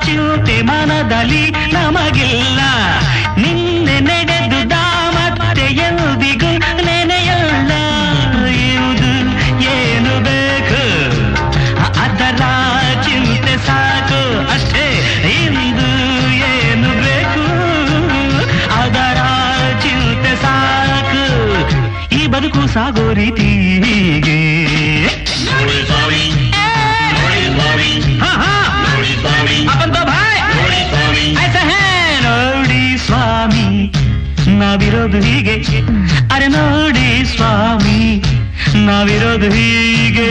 ಚಿಂತೆ ಮನದಲ್ಲಿ ನಮಗಿಲ್ಲ ನಿನ್ನೆ ನಡೆದುದ ಮತ್ತೆ ಎಂದಿಗೂ ನೆನೆಯಲ್ಲ ಇದು ಏನು ಬೇಕು ಅದರ ಚಿಂತೆ ಸಾಕು ಅಷ್ಟೇ ಇಂದು ಏನು ಬೇಕು ಅದರ ಚಿಂತೆ ಸಾಕು ಈ ಬದುಕು ಸಾಗೋ ರೀತಿ ಹೀಗೆ ನೋಡಿ ಸ್ವಾಮಿ ನಾವಿರೋದು ಹೀಗೆ ಅರೆ ನೋಡಿ ಸ್ವಾಮಿ ನಾವಿರೋದು ಹೀಗೆ